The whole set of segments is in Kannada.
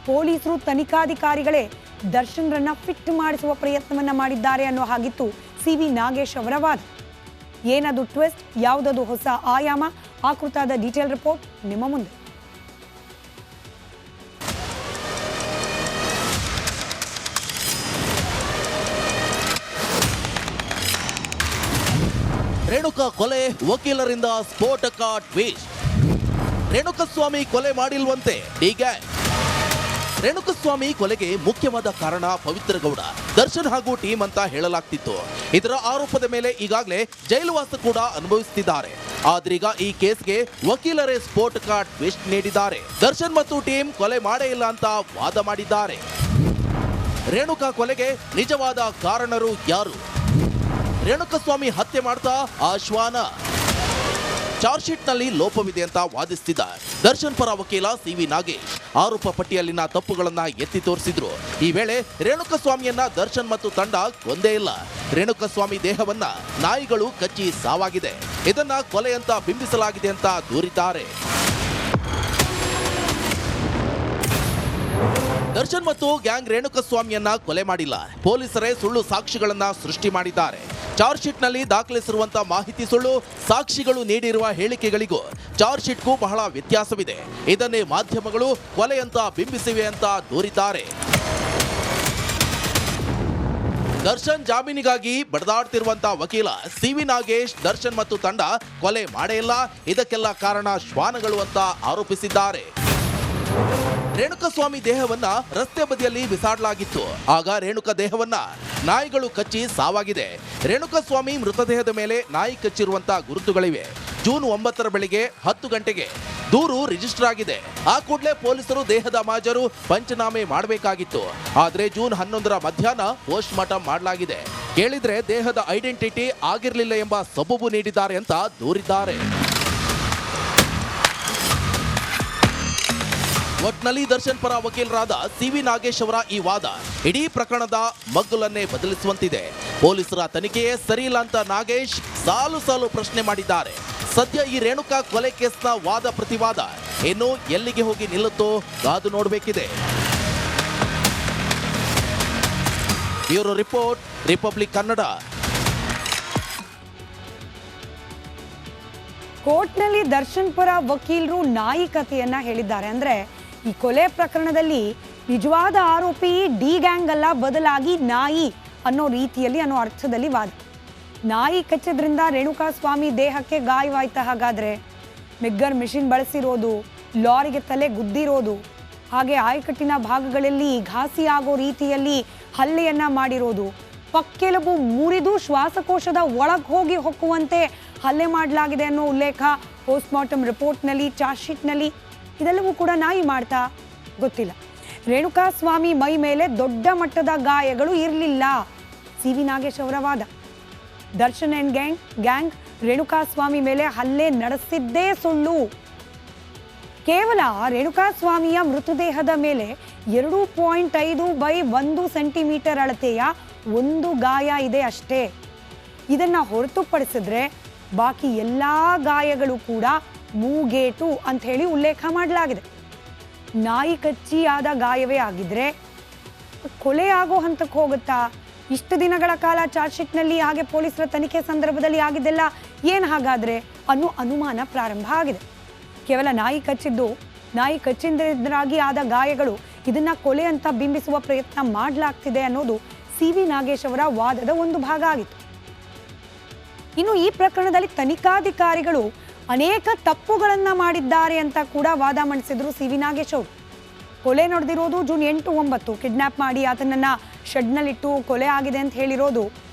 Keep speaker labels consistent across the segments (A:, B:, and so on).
A: ಪೊಲೀಸರು ತನಿಖಾಧಿಕಾರಿಗಳೇ ದರ್ಶನ್ರನ್ನ ಫಿಟ್ ಮಾಡಿಸುವ ಪ್ರಯತ್ನವನ್ನ ಮಾಡಿದ್ದಾರೆ ಅನ್ನೋ ಹಾಗಿತ್ತು ಸಿ.ವಿ. ನಾಗೇಶ್ ಅವರ ವಾದ. ಏನದು ಟ್ವಿಸ್ಟ್, ಯಾವುದದು ಹೊಸ ಆಯಾಮ, ಆ ಕುರಿತಾದ ಡೀಟೇಲ್ ರಿಪೋರ್ಟ್ ನಿಮ್ಮ ಮುಂದೆ.
B: ರೇಣುಕಾ ಕೊಲೆ, ವಕೀಲರಿಂದ ಸ್ಫೋಟಕ ಟ್ವಿಸ್ಟ್. ರೇಣುಕಸ್ವಾಮಿ ಕೊಲೆ ಮಾಡಿಲ್ವಂತೆ ಡಿ ಗ್ಯಾಂಗ್. ರೇಣುಕಸ್ವಾಮಿ ಕೊಲೆಗೆ ಮುಖ್ಯವಾದ ಕಾರಣ ಪವಿತ್ರ ಗೌಡ, ದರ್ಶನ್ ಹಾಗೂ ಟೀಮ್ ಅಂತ ಹೇಳಲಾಗ್ತಿತ್ತು. ಇದರ ಆರೋಪದ ಮೇಲೆ ಈಗಾಗಲೇ ಜೈಲುವಾಸ ಕೂಡ ಅನುಭವಿಸುತ್ತಿದ್ದಾರೆ. ಆದ್ರೀಗ ಈ ಕೇಸ್ಗೆ ವಕೀಲರೇ ಸ್ಫೋಟಕ ಟ್ವಿಸ್ಟ್ ನೀಡಿದ್ದಾರೆ. ದರ್ಶನ್ ಮತ್ತು ಟೀಮ್ ಕೊಲೆ ಮಾಡೇ ಇಲ್ಲ ಅಂತ ವಾದ ಮಾಡಿದ್ದಾರೆ. ರೇಣುಕಾ ಕೊಲೆಗೆ ನಿಜವಾದ ಕಾರಣರು ಯಾರು? ರೇಣುಕಸ್ವಾಮಿ ಹತ್ಯೆ ಮಾಡ್ತಾ ಆಶ್ವಾನ. ಚಾರ್ಜ್ ಶೀಟ್ನಲ್ಲಿ ಲೋಪವಿದೆ ಅಂತ ವಾದಿಸುತ್ತಿದ್ದ ದರ್ಶನ್ ಪರ ವಕೀಲ ಸಿ.ವಿ. ನಾಗೇಶ್ ಆರೋಪ ಪಟ್ಟಿಯಲ್ಲಿನ ತಪ್ಪುಗಳನ್ನ ಎತ್ತಿ ತೋರಿಸಿದ್ರು. ಈ ವೇಳೆ ರೇಣುಕಸ್ವಾಮಿಯನ್ನ ದರ್ಶನ್ ಮತ್ತು ತಂಡ ಕೊಂದೇ ಇಲ್ಲ. ರೇಣುಕಸ್ವಾಮಿ ದೇಹವನ್ನ ನಾಯಿಗಳು ಕಚ್ಚಿ ಸಾವಾಗಿದೆ, ಇದನ್ನ ಕೊಲೆ ಅಂತ ಬಿಂಬಿಸಲಾಗಿದೆ ಅಂತ ದೂರಿದ್ದಾರೆ. ದರ್ಶನ್ ಮತ್ತು ಗ್ಯಾಂಗ್ ರೇಣುಕಸ್ವಾಮಿಯನ್ನ ಕೊಲೆ ಮಾಡಿಲ್ಲ, ಪೊಲೀಸರೇ ಸುಳ್ಳು ಸಾಕ್ಷಿಗಳನ್ನ ಸೃಷ್ಟಿ ಮಾಡಿದ್ದಾರೆ. ಚಾರ್ಜ್ ಶೀಟ್ನಲ್ಲಿ ದಾಖಲಿಸಿರುವಂತಹ ಮಾಹಿತಿ ಸುಳ್ಳು, ಸಾಕ್ಷಿಗಳು ನೀಡಿರುವ ಹೇಳಿಕೆಗಳಿಗೂ ಚಾರ್ಜ್ ಶೀಟ್ಗೂ ಬಹಳ ವ್ಯತ್ಯಾಸವಿದೆ. ಇದನ್ನೇ ಮಾಧ್ಯಮಗಳು ಕೊಲೆ ಅಂತ ಬಿಂಬಿಸಿವೆ ಅಂತ ದೂರಿದ್ದಾರೆ. ದರ್ಶನ್ ಜಾಮೀನಿಗಾಗಿ ಬಡದಾಡ್ತಿರುವಂತಹ ವಕೀಲ ಸಿ.ವಿ. ನಾಗೇಶ್ ದರ್ಶನ್ ಮತ್ತು ತಂಡ ಕೊಲೆ ಮಾಡೇ ಇಲ್ಲ, ಇದಕ್ಕೆಲ್ಲ ಕಾರಣ ಶ್ವಾನಗಳು ಅಂತ ಆರೋಪಿಸಿದ್ದಾರೆ. ರೇಣುಕಸ್ವಾಮಿ ದೇಹವನ್ನ ರಸ್ತೆ ಬದಿಯಲ್ಲಿ ಬಿಸಾಡಲಾಗಿತ್ತು. ಆಗ ರೇಣುಕಾ ದೇಹವನ್ನ ನಾಯಿಗಳು ಕಚ್ಚಿ ಸಾವಾಗಿದೆ. ರೇಣುಕಸ್ವಾಮಿ ಮೃತದೇಹದ ಮೇಲೆ ನಾಯಿ ಕಚ್ಚಿರುವಂತಹ ಗುರುತುಗಳಿವೆ. ಜೂನ್ 9 ಬೆಳಿಗ್ಗೆ 10 ಗಂಟೆಗೆ ದೂರು ರಿಜಿಸ್ಟರ್ ಆಗಿದೆ. ಆ ಕೂಡಲೇ ಪೊಲೀಸರು ದೇಹದ ಮಾಜರು ಪಂಚನಾಮೆ ಮಾಡಬೇಕಾಗಿತ್ತು. ಆದ್ರೆ ಜೂನ್ 11 ಮಧ್ಯಾಹ್ನ ಪೋಸ್ಟ್ ಮಾರ್ಟಂ ಮಾಡಲಾಗಿದೆ. ಕೇಳಿದ್ರೆ ದೇಹದ ಐಡೆಂಟಿಟಿ ಆಗಿರಲಿಲ್ಲ ಎಂಬ ಸಬೂಬು ನೀಡಿದ್ದಾರೆ ಅಂತ ದೂರಿದ್ದಾರೆ. ಒಟ್ನಲ್ಲಿ ದರ್ಶನ್ ಪರ ವಕೀಲರಾದ ಸಿ.ವಿ. ನಾಗೇಶ್ ಅವರ ಈ ವಾದ ಇಡೀ ಪ್ರಕರಣದ ಮಗ್ಗುಲನ್ನೇ ಬದಲಿಸುವಂತಿದೆ. ಪೊಲೀಸರ ತನಿಖೆಯೇ ಸರಿಯಿಲ್ಲ ಅಂತ ನಾಗೇಶ್ ಸಾಲು ಸಾಲು ಪ್ರಶ್ನೆ ಮಾಡಿದ್ದಾರೆ. ಸದ್ಯ ಈ ರೇಣುಕಾ ಕೊಲೆ ಕೇಸ್ನ ವಾದ ಪ್ರತಿವಾದ ಇನ್ನು ಎಲ್ಲಿಗೆ ಹೋಗಿ ನಿಲ್ಲುತ್ತೋ ಕಾದು ನೋಡಬೇಕಿದೆ. Bureau report, Republic Kannada.
A: ಕೋರ್ಟ್ನಲ್ಲಿ ದರ್ಶನ್ ಪರ ವಕೀಲರು ನಾಯಿ ಕಥೆಯನ್ನ ಹೇಳಿದ್ದಾರೆ. ಅಂದ್ರೆ ಈ ಕೊಲೆ ಪ್ರಕರಣದಲ್ಲಿ ನಿಜವಾದ ಆರೋಪಿ ಡಿ ಗ್ಯಾಂಗ್ ಅಲ್ಲ, ಬದಲಾಗಿ ನಾಯಿ ಅನ್ನೋ ರೀತಿಯಲ್ಲಿ, ಅನ್ನೋ ಅರ್ಥದಲ್ಲಿ ವಾದ. ನಾಯಿ ಕಚ್ಚದ್ರಿಂದ ರೇಣುಕಾಸ್ವಾಮಿ ದೇಹಕ್ಕೆ ಗಾಯವಾಯ್ತಾ? ಹಾಗಾದ್ರೆ ಮಿಗ್ಗರ್ ಮಿಷಿನ್ ಬಳಸಿರೋದು, ಲಾರಿಗೆ ತಲೆ ಗುದ್ದಿರೋದು, ಹಾಗೆ ಆಯಕಟ್ಟಿನ ಭಾಗಗಳಲ್ಲಿ ಘಾಸಿ ಆಗೋ ರೀತಿಯಲ್ಲಿ ಹಲ್ಲೆಯನ್ನ ಮಾಡಿರೋದು, ಪಕ್ಕೆಲುಬು ಮುರಿದು ಶ್ವಾಸಕೋಶದ ಒಳಗೆ ಹೋಗಿ ಹೊಕ್ಕುವಂತೆ ಹಲ್ಲೆ ಮಾಡಲಾಗಿದೆ ಅನ್ನೋ ಉಲ್ಲೇಖ ಪೋಸ್ಟ್ ಮಾರ್ಟಮ್ ರಿಪೋರ್ಟ್ನಲ್ಲಿ, ಚಾರ್ಜ್ ಶೀಟ್ನಲ್ಲಿ. ಇದೆಲ್ಲವೂ ಕೂಡ ನಾಯಿ ಮಾಡ್ತಾ? ಗೊತ್ತಿಲ್ಲ. ರೇಣುಕಾಸ್ವಾಮಿ ಮೈ ಮೇಲೆ ದೊಡ್ಡ ಮಟ್ಟದ ಗಾಯಗಳು ಇರಲಿಲ್ಲ, ಸಿ.ವಿ. ನಾಗೇಶ್ ಅವರ ವಾದ. ದರ್ಶನ್ ಅಂಡ್ ಗ್ಯಾಂಗ್ ರೇಣುಕಾಸ್ವಾಮಿ ಮೇಲೆ ಹಲ್ಲೆ ನಡೆಸಿದ್ದೇ ಸುಳ್ಳು. ಕೇವಲ ರೇಣುಕಾಸ್ವಾಮಿಯ ಮೃತದೇಹದ ಮೇಲೆ 2.5 by 1 ಸೆಂಟಿಮೀಟರ್ ಅಳತೆಯ ಒಂದು ಗಾಯ ಇದೆ ಅಷ್ಟೇ. ಇದನ್ನ ಹೊರತುಪಡಿಸಿದ್ರೆ ಬಾಕಿ ಎಲ್ಲಾ ಗಾಯಗಳು ಕೂಡ ಮೂಗೇಟು ಅಂತ ಹೇಳಿ ಉಲ್ಲೇಖ ಮಾಡಲಾಗಿದೆ. ನಾಯಿ ಕಚ್ಚಿ ಆದ ಗಾಯವೇ ಆಗಿದ್ರೆ ಕೊಲೆ ಆಗೋ ಹಂತಕ್ಕೆ ಹೋಗುತ್ತಾ? ಇಷ್ಟು ದಿನಗಳ ಕಾಲ ಚಾರ್ಜ್ ಶೀಟ್ನಲ್ಲಿ ಹಾಗೆ ಪೊಲೀಸರ ತನಿಖೆ ಸಂದರ್ಭದಲ್ಲಿ ಆಗಿದ್ದೆಲ್ಲ ಏನು ಹಾಗಾದ್ರೆ ಅನ್ನೋ ಅನುಮಾನ ಪ್ರಾರಂಭ ಆಗಿದೆ. ಕೇವಲ ನಾಯಿ ಕಚ್ಚಿದ್ರಾಗಿ ಆದ ಗಾಯಗಳು ಇದನ್ನ ಕೊಲೆ ಅಂತ ಬಿಂಬಿಸುವ ಪ್ರಯತ್ನ ಮಾಡಲಾಗ್ತಿದೆ ಅನ್ನೋದು ಸಿ.ವಿ. ನಾಗೇಶ್ ಅವರ ವಾದದ ಒಂದು ಭಾಗ ಆಗಿತ್ತು. ಇನ್ನು ಈ ಪ್ರಕರಣದಲ್ಲಿ ತನಿಖಾಧಿಕಾರಿಗಳು ಅನೇಕ ತಪ್ಪುಗಳನ್ನ ಮಾಡಿದ್ದಾರೆ ಅಂತ ಕೂಡ ವಾದ ಮಂಡಿಸಿದ್ರು ಸಿ.ವಿ. ನಾಗೇಶ್ ಅವರು. ಕೊಲೆ ನಡೆದಿರೋದು ಜೂನ್ 8, 9, ಕಿಡ್ನಾಪ್ ಮಾಡಿ ಆತನನ್ನ ಶೆಡ್ನಲ್ಲಿಟ್ಟು ಕೊಲೆ ಆಗಿದೆ ಅಂತ ಹೇಳಿರೋದು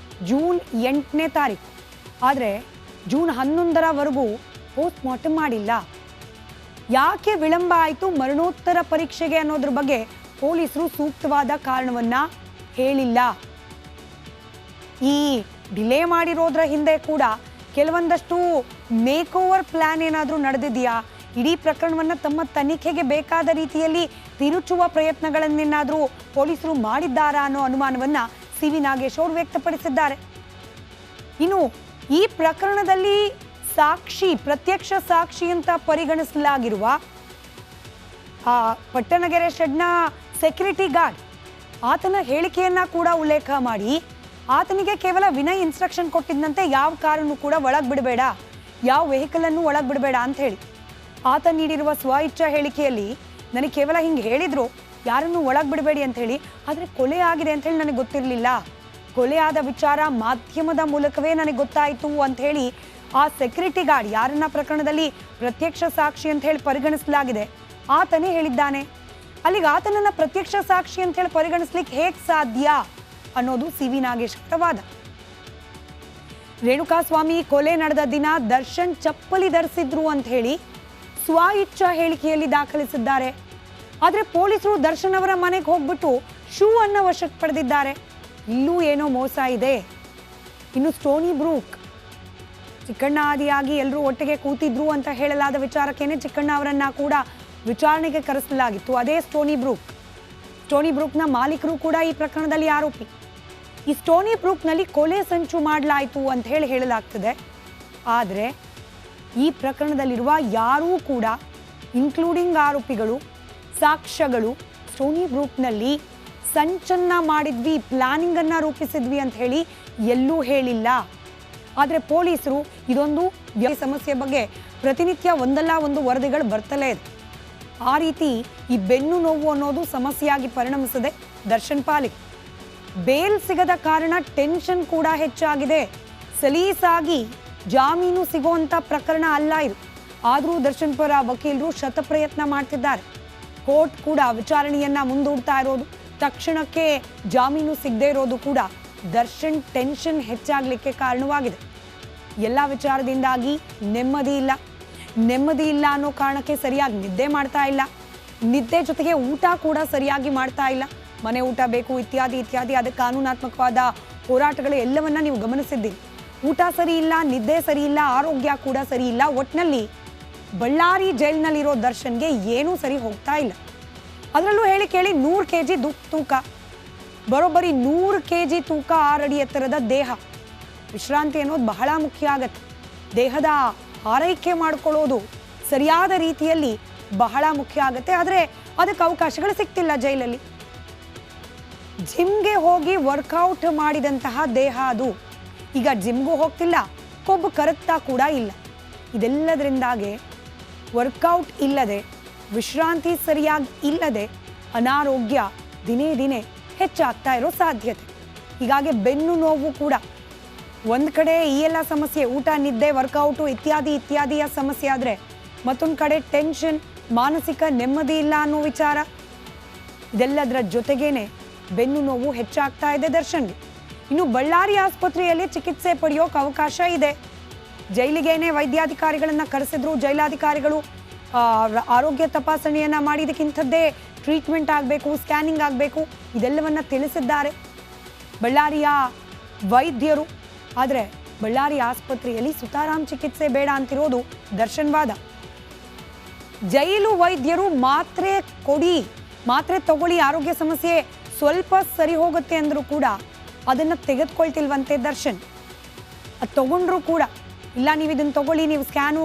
A: ಜೂನ್ 8ನೇ ತಾರೀಕು. ಆದರೆ ಜೂನ್ 11ರವರೆಗೂ ಪೋಸ್ಟ್ ಮಾರ್ಟಮ್ ಮಾಡಿಲ್ಲ. ಯಾಕೆ ವಿಳಂಬ ಆಯಿತು ಮರಣೋತ್ತರ ಪರೀಕ್ಷೆಗೆ ಅನ್ನೋದ್ರ ಬಗ್ಗೆ ಪೊಲೀಸರು ಸೂಕ್ತವಾದ ಕಾರಣವನ್ನ ಹೇಳಿಲ್ಲ. ಈ ಡಿಲೇ ಮಾಡಿರೋದ್ರ ಹಿಂದೆ ಕೂಡ ಕೆಲವೊಂದಷ್ಟು ಮೇಕ್ ಓವರ್ ಪ್ಲಾನ್ ಏನಾದರೂ ನಡೆದಿದೆಯಾ? ಇಡೀ ಪ್ರಕರಣವನ್ನ ತಮ್ಮ ತನಿಖೆಗೆ ಬೇಕಾದ ರೀತಿಯಲ್ಲಿ ತಿರುಚುವ ಪ್ರಯತ್ನಗಳನ್ನೇನಾದರೂ ಪೊಲೀಸರು ಮಾಡಿದ್ದಾರಾ ಅನ್ನೋ ಅನುಮಾನವನ್ನ ಸಿ.ವಿ. ನಾಗೇಶ್ ಅವರು ವ್ಯಕ್ತಪಡಿಸಿದ್ದಾರೆ. ಇನ್ನು ಈ ಪ್ರಕರಣದಲ್ಲಿ ಪ್ರತ್ಯಕ್ಷ ಸಾಕ್ಷಿ ಅಂತ ಪರಿಗಣಿಸಲಾಗಿರುವ ಪಟ್ಟಣಗೆರೆ ಶೆಡ್ನ ಸೆಕ್ಯೂರಿಟಿ ಗಾರ್ಡ್ ಆತನ ಹೇಳಿಕೆಯನ್ನ ಕೂಡ ಉಲ್ಲೇಖ ಮಾಡಿ ಆತನಿಗೆ ಕೇವಲ ವಿನಯ್ ಇನ್ಸ್ಟ್ರಕ್ಷನ್ ಕೊಟ್ಟಿದ್ದಂತೆ ಯಾವ ಕಾರನ್ನು ಕೂಡ ಒಳಗೆ ಬಿಡಬೇಡ, ಯಾವ ವೆಹಿಕಲ್ ಅನ್ನು ಒಳಗೆ ಬಿಡಬೇಡ ಅಂತ ಹೇಳಿ. ಆತ ನೀಡಿರುವ ಸ್ವ-ಇಚ್ಛಾ ಹೇಳಿಕೆಯಲ್ಲಿ ನನಗೆ ಕೇವಲ ಹಿಂಗೆ ಹೇಳಿದ್ರು, ಯಾರನ್ನು ಒಳಗೆ ಬಿಡಬೇಡಿ ಅಂತ ಹೇಳಿ, ಆದರೆ ಕೊಲೆ ಆಗಿದೆ ಅಂತ ಹೇಳಿ ನನಗೆ ಗೊತ್ತಿರಲಿಲ್ಲ, ಕೊಲೆ ಆದ ವಿಚಾರ ಮಾಧ್ಯಮದ ಮೂಲಕವೇ ನನಗೆ ಗೊತ್ತಾಯಿತು ಅಂತ ಹೇಳಿ ಆ ಸೆಕ್ಯೂರಿಟಿ ಗಾರ್ಡ್, ಯಾರನ್ನ ಪ್ರಕರಣದಲ್ಲಿ ಪ್ರತ್ಯಕ್ಷ ಸಾಕ್ಷಿ ಅಂತ ಹೇಳಿ ಪರಿಗಣಿಸಲಾಗಿದೆ, ಆತನೇ ಹೇಳಿದ್ದಾನೆ. ಅಲ್ಲಿಗೆ ಆತನನ್ನ ಪ್ರತ್ಯಕ್ಷ ಸಾಕ್ಷಿ ಅಂತ ಹೇಳಿ ಪರಿಗಣಿಸ್ಲಿಕ್ಕೆ ಹೇಗೆ ಸಾಧ್ಯ ಅನ್ನೋದು ಸಿ.ವಿ. ನಾಗೇಶ್ ಅವರ ವಾದ. ರೇಣುಕಾಸ್ವಾಮಿ ಕೊಲೆ ನಡೆದ ದಿನ ದರ್ಶನ್ ಚಪ್ಪಲಿ ಧರಿಸಿದ್ರು ಅಂತ ಹೇಳಿ ಸ್ವ-ಇಚ್ಛಾ ಹೇಳಿಕೆಯಲ್ಲಿ ದಾಖಲಿಸಿದ್ದಾರೆ. ಆದರೆ ಪೊಲೀಸರು ದರ್ಶನ್ ಅವರ ಮನೆಗೆ ಹೋಗ್ಬಿಟ್ಟು ಶೂ ಅನ್ನ ವಶಕ್ಕೆ ಪಡೆದಿದ್ದಾರೆ. ಇಲ್ಲೂ ಏನೋ ಮೋಸ ಇದೆ. ಇನ್ನು ಸ್ಟೋನಿ ಬ್ರೂಕ್, ಚಿಕ್ಕಣ್ಣ ಆದಿಯಾಗಿ ಎಲ್ಲರೂ ಒಟ್ಟಿಗೆ ಕೂತಿದ್ರು ಅಂತ ಹೇಳಲಾದ ವಿಚಾರಕ್ಕೇನೆ ಚಿಕ್ಕಣ್ಣ ಅವರನ್ನ ಕೂಡ ವಿಚಾರಣೆಗೆ ಕರೆಸಲಾಗಿತ್ತು. ಅದೇ ಸ್ಟೋನಿ ಬ್ರೂಕ್ನ ಮಾಲೀಕರು ಕೂಡ ಈ ಪ್ರಕರಣದಲ್ಲಿ ಆರೋಪಿ. ಈ ಸ್ಟೋನಿ ಬ್ರೂಕ್ನಲ್ಲಿ ಕೊಲೆ ಸಂಚು ಮಾಡಲಾಯಿತು ಅಂತ ಹೇಳಲಾಗ್ತದೆ. ಆದರೆ ಈ ಪ್ರಕರಣದಲ್ಲಿರುವ ಯಾರೂ ಕೂಡ, ಇನ್ಕ್ಲೂಡಿಂಗ್ ಆರೋಪಿಗಳು, ಸಾಕ್ಷ್ಯಗಳು, ಸ್ಟೋನಿ ಬ್ರೂಕ್ನಲ್ಲಿ ಸಂಚನ್ನ ಮಾಡಿದ್ವಿ, ಪ್ಲಾನಿಂಗ್ ಅನ್ನ ರೂಪಿಸಿದ್ವಿ ಅಂತ ಹೇಳಿ ಎಲ್ಲೂ ಹೇಳಿಲ್ಲ. ಆದರೆ ಪೊಲೀಸರು ಇದೊಂದು ಸಮಸ್ಯೆ ಬಗ್ಗೆ ಪ್ರತಿನಿತ್ಯ ಒಂದಲ್ಲ ಒಂದು ವರದಿಗಳು ಬರ್ತಲೇ ಇದೆ. ಆ ರೀತಿ ಈ ಬೆನ್ನು ನೋವು ಅನ್ನೋದು ಸಮಸ್ಯೆಯಾಗಿ ಪರಿಣಮಿಸಿದೆ ದರ್ಶನ್ ಪಾಲಿಗೆ. ಬೇಲ್ ಸಿಗದ ಕಾರಣ ಟೆನ್ಷನ್ ಕೂಡ ಹೆಚ್ಚಾಗಿದೆ. ಸಲೀಸಾಗಿ ಜಾಮೀನು ಸಿಗುವಂತ ಪ್ರಕರಣ ಅಲ್ಲ ಇದು. ಆದರೂ ದರ್ಶನ್ ಪರ ವಕೀಲರು ಶತಪ್ರಯತ್ನ ಮಾಡ್ತಿದ್ದಾರೆ. ಕೋರ್ಟ್ ಕೂಡ ವಿಚಾರಣೆಯನ್ನ ಮುಂದೂಡ್ತಾ ಇರೋದು, ತಕ್ಷಣಕ್ಕೆ ಜಾಮೀನು ಸಿಗದೇ ಇರೋದು ಕೂಡ ದರ್ಶನ್ ಟೆನ್ಷನ್ ಹೆಚ್ಚಾಗಲಿಕ್ಕೆ ಕಾರಣವಾಗಿದೆ. ಎಲ್ಲ ವಿಚಾರದಿಂದಾಗಿ ನೆಮ್ಮದಿ ಇಲ್ಲ ಅನ್ನೋ ಕಾರಣಕ್ಕೆ ಸರಿಯಾಗಿ ನಿದ್ದೆ ಮಾಡ್ತಾ ಇಲ್ಲ, ನಿದ್ದೆ ಜೊತೆಗೆ ಊಟ ಕೂಡ ಸರಿಯಾಗಿ ಮಾಡ್ತಾ ಇಲ್ಲ, ಮನೆ ಊಟ ಬೇಕು ಇತ್ಯಾದಿ ಅದಕ್ಕೆ ಕಾನೂನಾತ್ಮಕವಾದ ಹೋರಾಟಗಳು ಎಲ್ಲವನ್ನ ನೀವು ಗಮನಿಸಿದ್ದೀರಿ. ಊಟ ಸರಿ ಇಲ್ಲ, ನಿದ್ದೆ ಸರಿ ಇಲ್ಲ, ಆರೋಗ್ಯ ಕೂಡ ಸರಿ ಇಲ್ಲ. ಒಟ್ಟಿನಲ್ಲಿ ಬಳ್ಳಾರಿ ಜೈಲಿನಲ್ಲಿರೋ ದರ್ಶನ್ಗೆ ಏನೂ ಸರಿ ಹೋಗ್ತಾ ಇಲ್ಲ. ಅದರಲ್ಲೂ ಹೇಳಿ ಕೇಳಿ 100 kg ತೂಕ, ಬರೋಬ್ಬರಿ 100 kg ತೂಕ, 6 ಅಡಿ ಎತ್ತರದ ದೇಹ. ವಿಶ್ರಾಂತಿ ಅನ್ನೋದು ಬಹಳ ಮುಖ್ಯ ಆಗತ್ತೆ. ದೇಹದ ಆರೈಕೆ ಮಾಡ್ಕೊಳ್ಳೋದು ಸರಿಯಾದ ರೀತಿಯಲ್ಲಿ ಬಹಳ ಮುಖ್ಯ ಆಗುತ್ತೆ. ಆದರೆ ಅದಕ್ಕೆ ಅವಕಾಶಗಳು ಸಿಗ್ತಿಲ್ಲ ಜೈಲಲ್ಲಿ. ಜಿಮ್ಗೆ ಹೋಗಿ ವರ್ಕೌಟ್ ಮಾಡಿದಂತಹ ದೇಹ ಅದು. ಈಗ ಜಿಮ್ಗೂ ಹೋಗ್ತಿಲ್ಲ, ಕೊಬ್ಬು ಕರಗ್ತಾ ಕೂಡ ಇಲ್ಲ. ಇದೆಲ್ಲದರಿಂದಾಗೆ ವರ್ಕೌಟ್ ಇಲ್ಲದೆ, ವಿಶ್ರಾಂತಿ ಸರಿಯಾಗಿ ಇಲ್ಲದೆ ಅನಾರೋಗ್ಯ ದಿನೇ ಹೆಚ್ಚಾಗ್ತಾ ಇರೋ ಸಾಧ್ಯತೆ. ಹೀಗಾಗಿ ಬೆನ್ನು ನೋವು ಕೂಡ ಒಂದು ಕಡೆ ಈ ಎಲ್ಲ ಸಮಸ್ಯೆ, ಊಟ ನಿದ್ದೆ ವರ್ಕೌಟು ಇತ್ಯಾದಿಯ ಸಮಸ್ಯೆ ಆದರೆ ಮತ್ತೊಂದು ಕಡೆ ಟೆನ್ಷನ್, ಮಾನಸಿಕ ನೆಮ್ಮದಿ ಇಲ್ಲ ಅನ್ನೋ ವಿಚಾರ, ಇದೆಲ್ಲದರ ಜೊತೆಗೇನೆ ಬೆನ್ನು ನೋವು ಹೆಚ್ಚಾಗ್ತಾ ಇದೆ ದರ್ಶನ್ಗೆ. ಇನ್ನು ಬಳ್ಳಾರಿ ಆಸ್ಪತ್ರೆಯಲ್ಲಿ ಚಿಕಿತ್ಸೆ ಪಡೆಯೋಕೆ ಅವಕಾಶ ಇದೆ. ಜೈಲಿಗೇನೆ ವೈದ್ಯಾಧಿಕಾರಿಗಳನ್ನ ಕರೆಸಿದ್ರು. ಜೈಲಾಧಿಕಾರಿಗಳು ಆರೋಗ್ಯ ತಪಾಸಣೆಯನ್ನ ಮಾಡಿದಕ್ಕಿಂಥದ್ದೇ ಟ್ರೀಟ್ಮೆಂಟ್ ಆಗಬೇಕು, ಸ್ಕ್ಯಾನಿಂಗ್ ಆಗಬೇಕು, ಇದೆಲ್ಲವನ್ನ ತಿಳಿಸಿದ್ದಾರೆ ಬಳ್ಳಾರಿಯ ವೈದ್ಯರು. ಆದರೆ ಬಳ್ಳಾರಿ ಆಸ್ಪತ್ರೆಯಲ್ಲಿ ಸುತಾರಾಮ್ ಚಿಕಿತ್ಸೆ ಬೇಡ ಅಂತಿರೋದು ದರ್ಶನ್ ವಾದ. ಜೈಲು ವೈದ್ಯರು ಮಾತ್ರೆ ತಗೊಳ್ಳಿ, ಆರೋಗ್ಯ ಸಮಸ್ಯೆ ಸ್ವಲ್ಪ ಸರಿ ಹೋಗುತ್ತೆ ಅಂದರೂ ಕೂಡ ಅದನ್ನು ತೆಗೆದುಕೊಳ್ತಿಲ್ವಂತೆ ದರ್ಶನ್. ಅದು ತಗೊಂಡ್ರು ಕೂಡ ಇಲ್ಲ, ನೀವು ಇದನ್ನು ತಗೊಳ್ಳಿ, ನೀವು ಸ್ಕ್ಯಾನು